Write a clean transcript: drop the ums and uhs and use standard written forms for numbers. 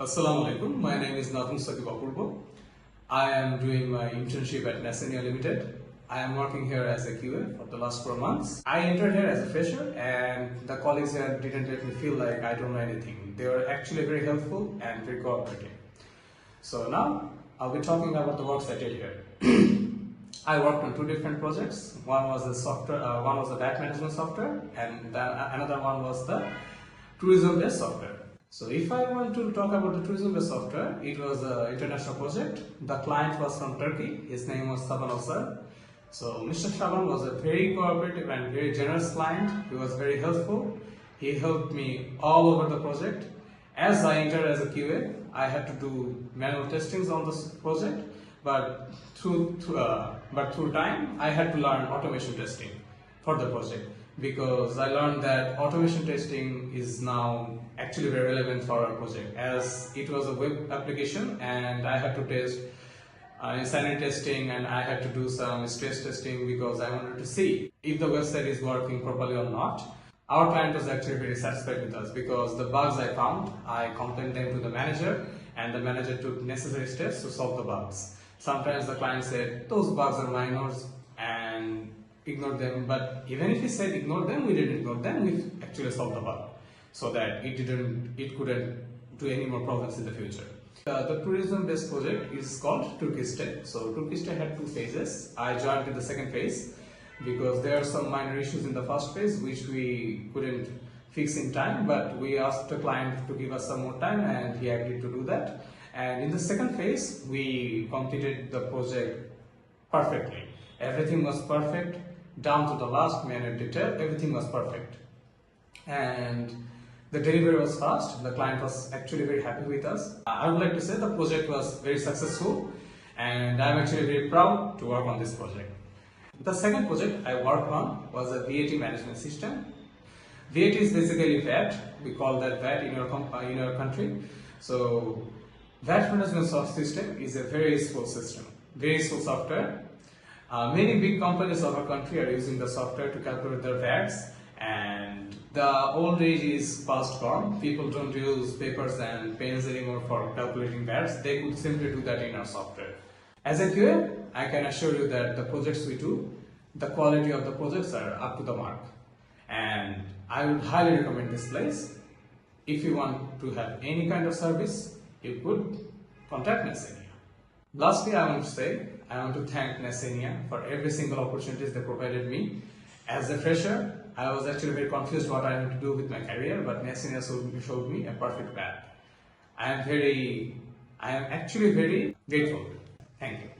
Assalamu alaikum. My name is Apurbo. I am doing my internship at Nascenia Limited. I am working here as a QA for the last 4 months. I entered here as a fresher and the colleagues here didn't let me feel like I don't know anything. They were actually very helpful and very cooperative. So now I'll be talking about the works I did here. I worked on 2 different projects. One was the software, one was the VAT management software, and another one was the tourism-based software. So if I want to talk about the tourism-based software, it was an international project. The client was from Turkey. His name was Saban sir. So Mr. Shaban was a very cooperative and very generous client. He was very helpful. He helped me all over the project. As I entered as a QA, I had to do manual testings on this project, but through time, I had to learn automation testing for the project, because I learned that automation testing is now actually very relevant for our project, as it was a web application and I had to test insanity testing, and I had to do some stress testing because I wanted to see if the website is working properly or not. Our client was actually very satisfied with us because the bugs I found, I complained them to the manager, and the manager took necessary steps to solve the bugs. Sometimes the client said those bugs are minors and ignored them, but even if he said ignore them, we didn't ignore them, we actually solved the bug so that it couldn't do any more problems in the future. The tourism-based project is called Turkiste. So Turkiste had 2 phases. I joined in the second phase because there are some minor issues in the first phase which we couldn't fix in time, but we asked the client to give us some more time and he agreed to do that. And in the second phase, we completed the project perfectly. Everything was perfect, down to the last minute detail, everything was perfect. And the delivery was fast, the client was actually very happy with us. I would like to say the project was very successful and I'm actually very proud to work on this project. The second project I worked on was a VAT management system. VAT is basically VAT, we call that VAT in our country. So VAT management system is a very useful system, very useful software. Many big companies of our country are using the software to calculate their VATs, and the old age is past gone. People don't use papers and pens anymore for calculating VATs. They could simply do that in our software. As a QA, I can assure you that the projects we do, the quality of the projects are up to the mark. And I would highly recommend this place. If you want to have any kind of service, you could contact Nascenia. Lastly, I want to thank Nascenia for every single opportunities they provided me. As a fresher, I was actually very confused what I had to do with my career, but Nascenia showed me a perfect path. I am actually very grateful. Thank you.